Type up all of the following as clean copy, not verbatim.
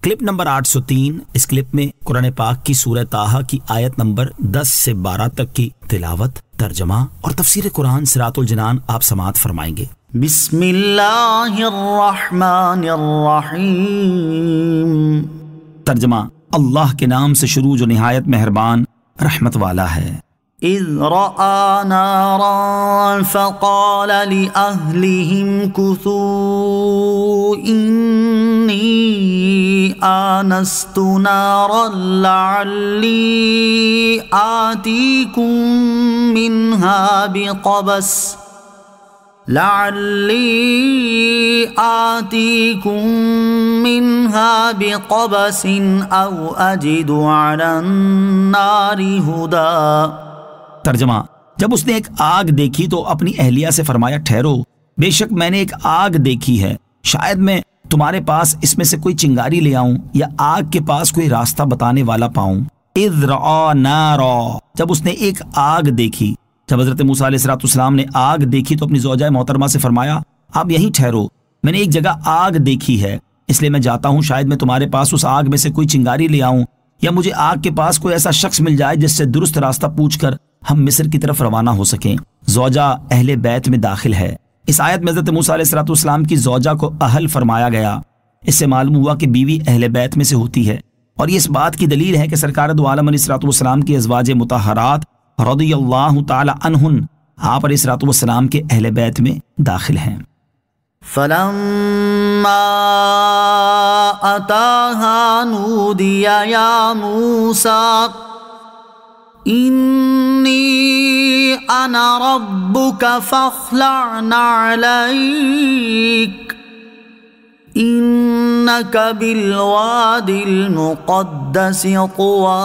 Clip number 803، اس clip میں قرآن پاک کی سورہ طٰہٰ کی آیت نمبر 10 سے 12 تک کی تلاوت، ترجمہ اور تفسیر قرآن صراط الجنان آپ سماعت فرمائیں گے۔ بسم اللہ الرحمن الرحیم۔ ترجمہ، اللہ کے نام سے شروع جو نہایت مہربان رحمت والا ہے۔ اذ رأى نارا فقال لأهلهم كثوا إني آنست نارا لعلي آتيكم منها بقبس أو أجد على النار هدى۔ ترجمہ، جب اس نے ایک آگ دیکھی تو اپنی اہلیہ سے فرمایا، ٹھہرو، بے شک میں نے ایک آگ دیکھی ہے، شاید میں تمہارے پاس اس میں سے کوئی چنگاری لے آؤں یا آگ کے پاس کوئی راستہ بتانے والا پاؤں۔ اذ رأى نارا، جب اس نے ایک آگ دیکھی، جب حضرت موسیٰ علیہ السلام نے آگ دیکھی تو اپنی زوجہ محترمہ سے فرمایا، آپ یہیں ٹھہرو، میں نے ایک جگہ آگ دیکھی ہے، اس لیے میں جاتا ہوں، شاید میں تمہارے پاس اس آگ میں سے کوئی چنگاری لے آؤں یا مجھے آگ کے پاس کوئی ایسا شخص مل جائے جس سے درست راستہ پوچھ کر ہم مصر کی طرف روانہ ہو سکیں۔ زوجہ اہل بیت میں داخل ہے۔ اس آیت میں حضرت موسیٰ علیہ السلام کی زوجہ کو اہل فرمایا گیا۔ اس سے معلوم ہوا کہ بیوی اہل بیت میں سے ہوتی ہے، اور یہ اس بات کی دلیل ہے کہ سرکار دو عالم علیہ السلام کی ازواج مطہرات رضی اللہ تعالی عنہن آپ علیہ السلام کے اہل بیت میں داخل ہیں۔ فلما أتاها نودي يا موسى إني أنا ربك فاخلع نعليك إنك بالواد المقدس طوى۔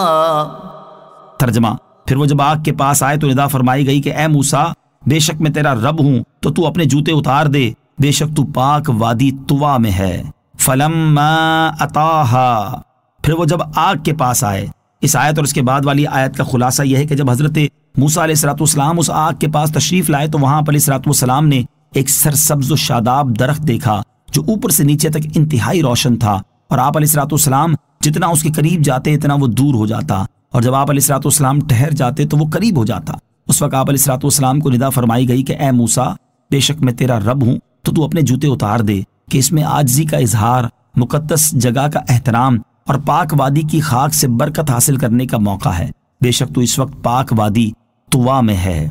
ترجمہ، پھر وہ جب آگ کے پاس آئے تو ندا فرمائی گئی کہ اے موسیٰ، بے شک میں تیرا رب ہوں، تو اپنے جوتے اتار دے، بے شک تو پاک وادی طوا میں ہے۔ فلما اتاہا، پھر وہ جب آگ کے پاس آئے۔ اس آیت اور اس کے بعد والی آیت کا خلاصہ یہ ہے کہ جب حضرت موسیٰ علیہ السلام اس آگ کے پاس تشریف لائے تو وہاں پر علیہ السلام نے ایک سرسبز و شاداب درخت دیکھا جو اوپر سے نیچے تک انتہائی روشن تھا، اور آپ علیہ السلام جتنا اس کے قریب جاتے اتنا وہ دور ہو جاتا، اور جب آپ علیہ السلام ٹھہر جاتے تو وہ قریب ہو جاتا۔ اس وقت آپ علیہ السلام کو ندا فرمائی گئی کہ اے موسیٰ، بے شک میں تیرا رب ہوں، تو اپنے جوتے اتار دے، کہ اس میں عاجزی کا اظہار، مقدس جگہ کا احترام اور پاک وادی کی خاک سے برکت حاصل کرنے کا موقع ہے۔ بے شک تو اس وقت پاک وادی طوا میں ہے۔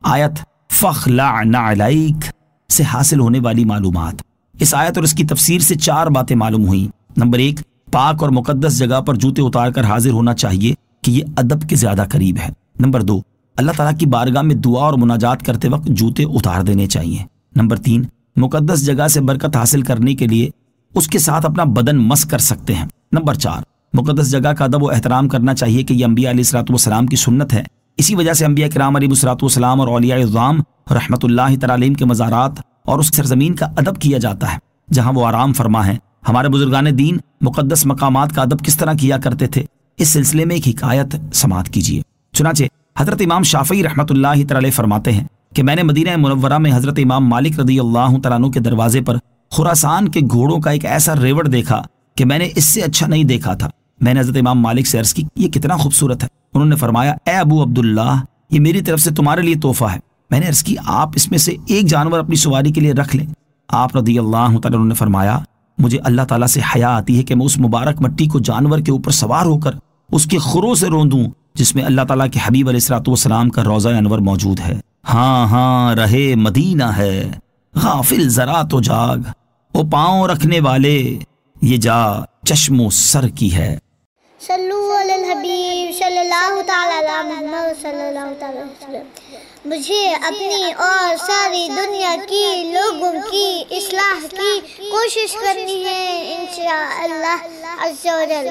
آیت فاخلع نعلیک سے حاصل ہونے والی معلومات۔ اس آیت اور اس کی تفسیر سے 4 باتیں معلوم ہوئیں۔ نمبر 1، پاک اور مقدس جگہ پر جوتے اتار کر حاضر ہونا چاہیے کہ یہ ادب کے زیادہ قریب ہے۔ نمبر 2، اللہ تعالیٰ کی بارگاہ میں دعا اور مناجات کرتے وقت جوتے اتار دینے چاہیے۔ نمبر 3، مقدس جگہ سے برکت حاصل کرنے کے لیے اس کے ساتھ اپنا بدن مس کر سکتے ہیں۔ نمبر 4، مقدس جگہ کا ادب و احترام کرنا چاہیے کہ یہ انبیاء علیہ السلام کی سنت ہے۔ اسی وجہ سے انبیاء کرام علیہ السلام اور اولیاء عظام رحمت اللہ تعالی علیہم کے مزارات اور اس سرزمین کا ادب کیا جاتا ہے جہاں وہ آرام فرما ہیں۔ ہمارے بزرگان دین مقدس مقامات کا ادب کس طرح کیا کرتے تھے، اس سلسلے میں ایک حکایت سماعت کیجیے۔ چنانچہ حضرت امام شافعی رحمت اللہ تعالی فرماتے ہیں کہ میں نے مدینہ منورہ میں حضرت امام مالک رضی اللہ تعالیٰ عنہ کے دروازے پر خراسان کے گھوڑوں کا ایک ایسا ریوڑ دیکھا کہ میں نے اس سے اچھا نہیں دیکھا تھا۔ میں نے حضرت امام مالک سے عرض کی، یہ کتنا خوبصورت ہے؟ انہوں نے فرمایا، اے ابو عبداللہ، یہ میری طرف سے تمہارے لیے تحفہ ہے۔ میں نے عرض کی، آپ اس میں سے ایک جانور اپنی سواری کے لیے رکھ لیں۔ آپ رضی اللہ تعالیٰ عنہ نے فرمایا، مجھے اللہ تعالیٰ سے حیا آتی ہے کہ میں اس مبارک مٹی کو جانور کے اوپر سوار ہو کر اس کے خروں سے روندوں جس میں اللہ تعالیٰ کے حبیب علیہ السلام کا روضہ انور موجود ہے۔ ہاں ہاں رہے مدینہ ہے، غافل ذرا تو جاگ، او پاؤں رکھنے والے یہ جا چشم و سر کی ہے۔ صلو علی الحبیب صلی اللہ تعالی علی محمد صلی اللہ تعالی وسلم۔ مجھے اپنی اور ساری دنیا کی لوگوں کی اصلاح کی کوشش کرنی ہے انشاءاللہ عز و جل۔